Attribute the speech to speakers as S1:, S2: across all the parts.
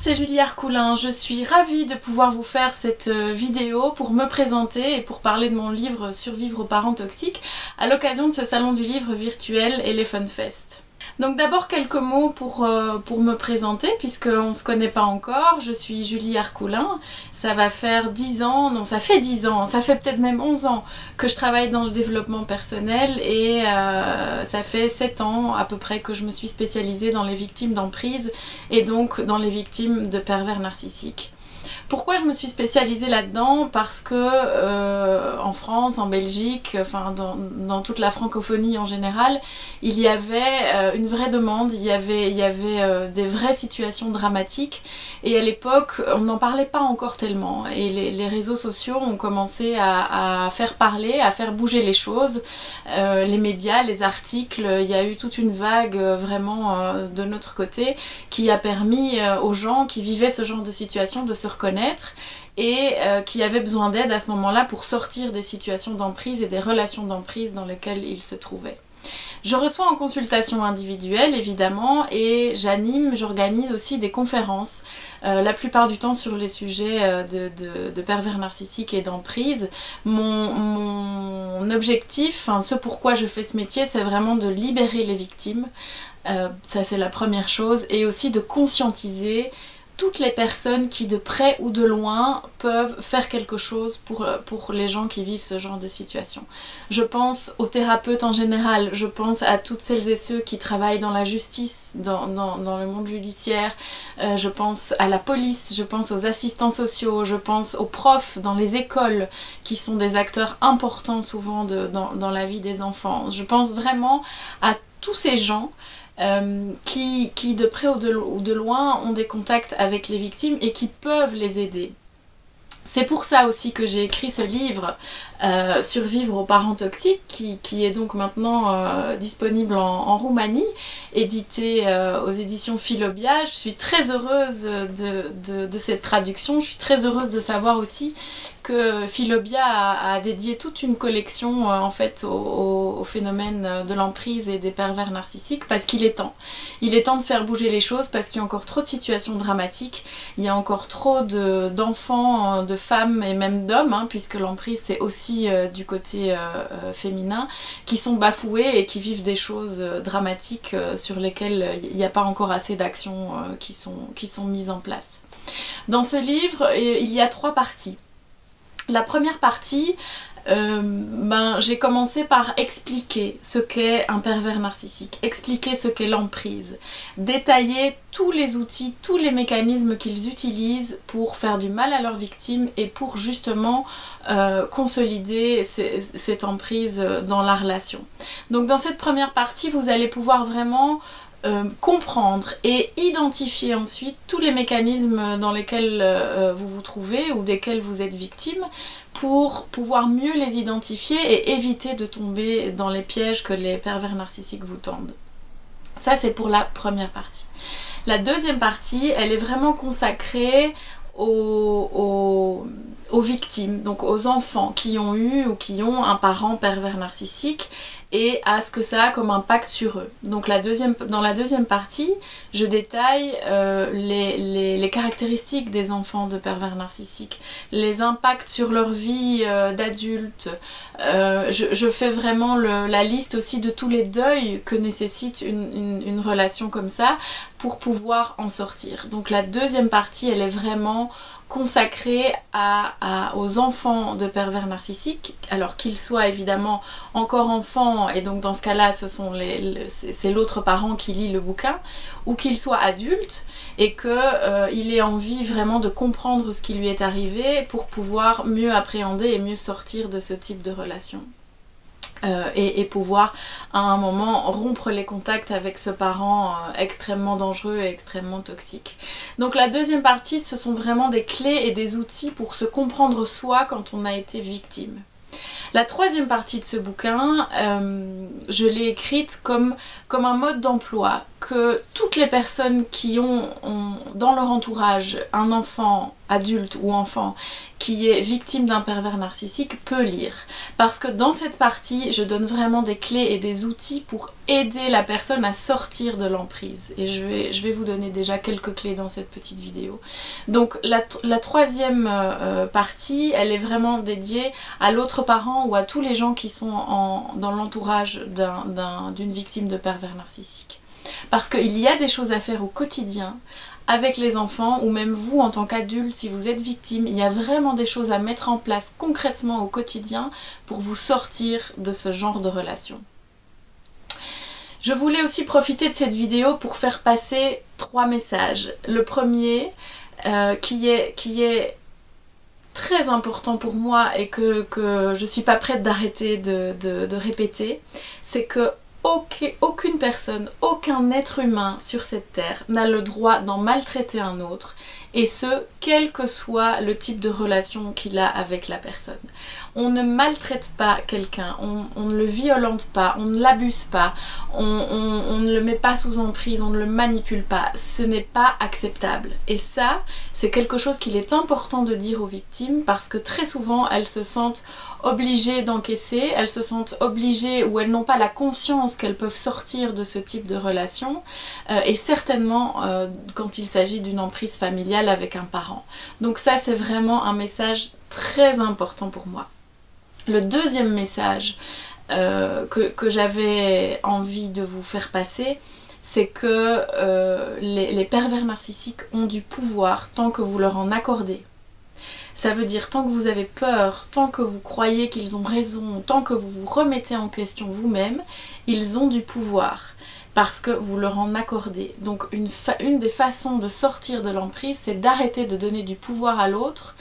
S1: c'est Julie Arcoulin. Je suis ravie de pouvoir vous faire cette vidéo pour me présenter et pour parler de mon livre Survivre aux parents toxiques à l'occasion de ce salon du livre virtuel Elephant Fest. Donc d'abord quelques mots pour me présenter puisqu'on ne se connaît pas encore. Je suis Julie Arcoulin. Ça va faire 10 ans, non ça fait 10 ans, ça fait peut-être même 11 ans que je travaille dans le développement personnel et ça fait 7 ans à peu près que je me suis spécialisée dans les victimes d'emprise et donc dans les victimes de pervers narcissiques. Pourquoi je me suis spécialisée là-dedans? Parce que en France, en Belgique, enfin dans toute la francophonie en général, il y avait une vraie demande, il y avait des vraies situations dramatiques et à l'époque on n'en parlait pas encore tellement et les réseaux sociaux ont commencé à faire parler, à faire bouger les choses, les médias, les articles, il y a eu toute une vague vraiment de notre côté qui a permis aux gens qui vivaient ce genre de situation de se reconnaître et qui avaient besoin d'aide à ce moment-là pour sortir des situations d'emprise et des relations d'emprise dans lesquelles ils se trouvaient. Je reçois en consultation individuelle évidemment et j'organise aussi des conférences, la plupart du temps sur les sujets de pervers narcissiques et d'emprise. Mon objectif, enfin, ce pourquoi je fais ce métier, c'est vraiment de libérer les victimes, ça c'est la première chose, et aussi de conscientiser toutes les personnes qui de près ou de loin peuvent faire quelque chose pour les gens qui vivent ce genre de situation. Je pense aux thérapeutes en général, je pense à toutes celles et ceux qui travaillent dans la justice, dans le monde judiciaire, je pense à la police, je pense aux assistants sociaux, je pense aux profs dans les écoles qui sont des acteurs importants souvent dans la vie des enfants. Je pense vraiment à tous ces gens qui de près ou de loin ont des contacts avec les victimes et qui peuvent les aider. C'est pour ça aussi que j'ai écrit ce livre Survivre aux parents toxiques qui est donc maintenant disponible en Roumanie, édité aux éditions Philobia. Je suis très heureuse de cette traduction, je suis très heureuse de savoir aussi que Philobia a dédié toute une collection en fait au phénomène de l'emprise et des pervers narcissiques parce qu'il est temps. Il est temps de faire bouger les choses parce qu'il y a encore trop de situations dramatiques, il y a encore trop d'enfants, de femmes et même d'hommes, hein, puisque l'emprise c'est aussi du côté féminin, qui sont bafoués et qui vivent des choses dramatiques sur lesquelles il n'y a pas encore assez d'actions qui sont mises en place. Dans ce livre, il y a 3 parties. La première partie, j'ai commencé par expliquer ce qu'est un pervers narcissique, expliquer ce qu'est l'emprise, détailler tous les outils, tous les mécanismes qu'ils utilisent pour faire du mal à leurs victimes et pour justement consolider cette emprise dans la relation. Donc dans cette première partie, vous allez pouvoir vraiment comprendre et identifier ensuite tous les mécanismes dans lesquels vous vous trouvez ou desquels vous êtes victime pour pouvoir mieux les identifier et éviter de tomber dans les pièges que les pervers narcissiques vous tendent. Ça c'est pour la première partie. La deuxième partie, elle est vraiment consacrée aux victimes, donc aux enfants qui ont eu ou qui ont un parent pervers narcissique et à ce que ça a comme impact sur eux. Donc dans la deuxième partie, je détaille les caractéristiques des enfants de pervers narcissiques, les impacts sur leur vie d'adultes. Je fais vraiment la liste aussi de tous les deuils que nécessite une relation comme ça pour pouvoir en sortir. Donc la deuxième partie, elle est vraiment consacrée aux enfants de pervers narcissiques, alors qu'ils soient évidemment encore enfants, et donc dans ce cas-là c'est l'autre parent qui lit le bouquin, ou qu'ils soient adultes et qu'il ait envie vraiment de comprendre ce qui lui est arrivé pour pouvoir mieux appréhender et mieux sortir de ce type de relation. Et pouvoir à un moment rompre les contacts avec ce parent extrêmement dangereux et extrêmement toxique. Donc la deuxième partie, ce sont vraiment des clés et des outils pour se comprendre soi quand on a été victime. La troisième partie de ce bouquin, je l'ai écrite comme un mode d'emploi que toutes les personnes qui ont dans leur entourage un enfant, adulte ou enfant, qui est victime d'un pervers narcissique peut lire. Parce que dans cette partie, je donne vraiment des clés et des outils pour aider la personne à sortir de l'emprise. Et je vais vous donner déjà quelques clés dans cette petite vidéo. Donc la troisième partie, elle est vraiment dédiée à l'autre parent ou à tous les gens qui sont dans l'entourage d'une victime de pervers narcissique. Parce qu'il y a des choses à faire au quotidien avec les enfants ou même vous en tant qu'adulte si vous êtes victime, il y a vraiment des choses à mettre en place concrètement au quotidien pour vous sortir de ce genre de relation. Je voulais aussi profiter de cette vidéo pour faire passer 3 messages. Le premier qui est très important pour moi et que je suis pas prête d'arrêter de répéter, c'est que aucune personne, aucun être humain sur cette terre n'a le droit d'en maltraiter un autre, et ce, quel que soit le type de relation qu'il a avec la personne. On ne maltraite pas quelqu'un, on ne le violente pas, on ne l'abuse pas, on ne le met pas sous emprise, on ne le manipule pas. Ce n'est pas acceptable. Et ça, c'est quelque chose qu'il est important de dire aux victimes parce que très souvent, elles se sentent obligées d'encaisser, elles se sentent obligées ou elles n'ont pas la conscience qu'elles peuvent sortir de ce type de relation et certainement quand il s'agit d'une emprise familiale avec un parent. Donc ça, c'est vraiment un message très important pour moi. Le deuxième message que j'avais envie de vous faire passer, c'est que les pervers narcissiques ont du pouvoir tant que vous leur en accordez. Ça veut dire tant que vous avez peur, tant que vous croyez qu'ils ont raison, tant que vous vous remettez en question vous-même, ils ont du pouvoir parce que vous leur en accordez. Donc une des façons de sortir de l'emprise, c'est d'arrêter de donner du pouvoir à l'autre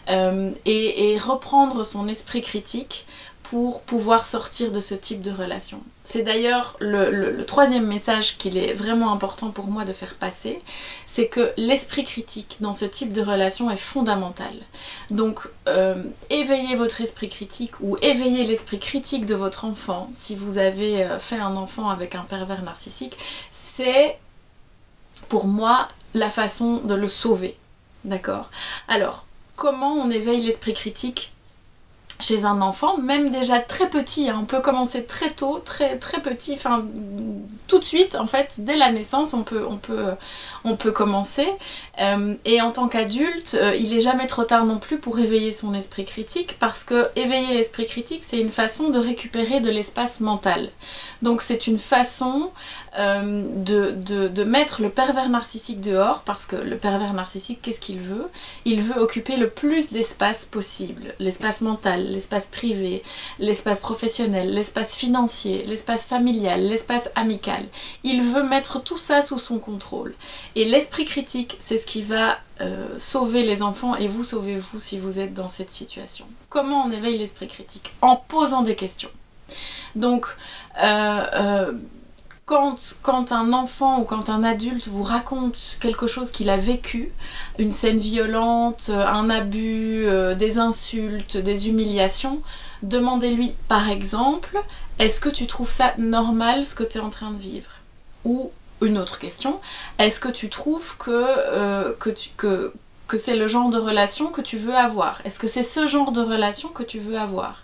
S1: et reprendre son esprit critique pour pouvoir sortir de ce type de relation. C'est d'ailleurs le troisième message qu'il est vraiment important pour moi de faire passer, c'est que l'esprit critique dans ce type de relation est fondamental. Donc éveillez votre esprit critique ou éveillez l'esprit critique de votre enfant si vous avez fait un enfant avec un pervers narcissique, c'est pour moi la façon de le sauver. D'accord ? Alors, comment on éveille l'esprit critique chez un enfant, même déjà très petit, hein, on peut commencer très tôt, très petit, enfin tout de suite en fait, dès la naissance on peut commencer et en tant qu'adulte, il n'est jamais trop tard non plus pour éveiller son esprit critique parce que éveiller l'esprit critique c'est une façon de récupérer de l'espace mental. Donc c'est une façon de mettre le pervers narcissique dehors parce que le pervers narcissique, qu'est-ce qu'il veut ? Il veut occuper le plus d'espace possible, l'espace mental, l'espace privé, l'espace professionnel, l'espace financier, l'espace familial, l'espace amical. Il veut mettre tout ça sous son contrôle. Et l'esprit critique, c'est ce qui va sauver les enfants et vous sauver vous si vous êtes dans cette situation. Comment on éveille l'esprit critique ? En posant des questions. Donc, quand un enfant ou quand un adulte vous raconte quelque chose qu'il a vécu, une scène violente, un abus, des insultes, des humiliations, demandez-lui par exemple, est-ce que tu trouves ça normal ce que tu es en train de vivre ? Ou une autre question, est-ce que tu trouves que c'est le genre de relation que tu veux avoir ? Est-ce que c'est ce genre de relation que tu veux avoir ?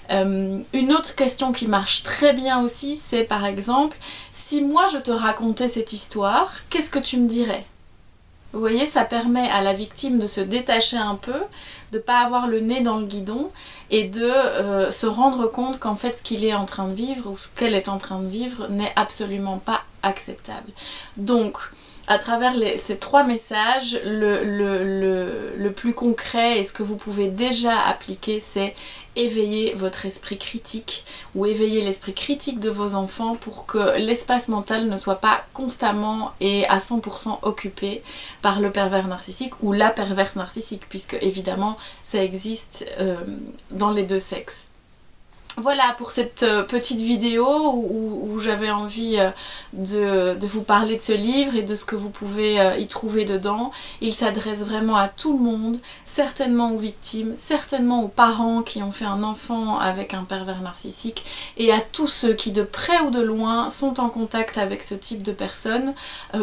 S1: Une autre question qui marche très bien aussi, c'est par exemple, si moi je te racontais cette histoire, qu'est-ce que tu me dirais ? Vous voyez, ça permet à la victime de se détacher un peu, de ne pas avoir le nez dans le guidon et de se rendre compte qu'en fait ce qu'il est en train de vivre ou ce qu'elle est en train de vivre n'est absolument pas acceptable. Donc, à travers ces 3 messages, le plus concret et ce que vous pouvez déjà appliquer, c'est éveiller votre esprit critique ou éveiller l'esprit critique de vos enfants pour que l'espace mental ne soit pas constamment et à 100% occupé par le pervers narcissique ou la perverse narcissique, puisque évidemment ça existe dans les deux sexes. Voilà pour cette petite vidéo où j'avais envie de vous parler de ce livre et de ce que vous pouvez y trouver dedans. Il s'adresse vraiment à tout le monde, certainement aux victimes, certainement aux parents qui ont fait un enfant avec un pervers narcissique et à tous ceux qui de près ou de loin sont en contact avec ce type de personnes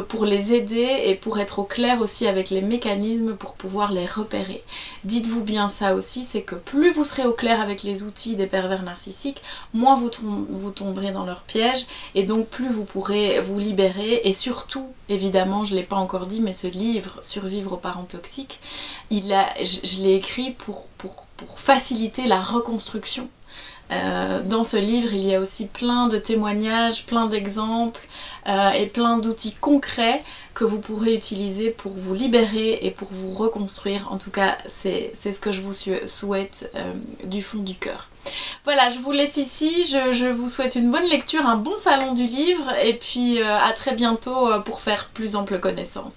S1: pour les aider et pour être au clair aussi avec les mécanismes pour pouvoir les repérer. Dites-vous bien ça aussi, c'est que plus vous serez au clair avec les outils des pervers narcissiques, moins vous tomberez dans leur piège et donc plus vous pourrez vous libérer. Et surtout, évidemment, je ne l'ai pas encore dit, mais ce livre Survivre aux parents toxiques, je l'ai écrit pour faciliter la reconstruction. Dans ce livre, il y a aussi plein de témoignages, plein d'exemples et plein d'outils concrets que vous pourrez utiliser pour vous libérer et pour vous reconstruire. En tout cas, c'est ce que je vous souhaite du fond du cœur. Voilà, je vous laisse ici, je vous souhaite une bonne lecture, un bon salon du livre et puis à très bientôt pour faire plus ample connaissance.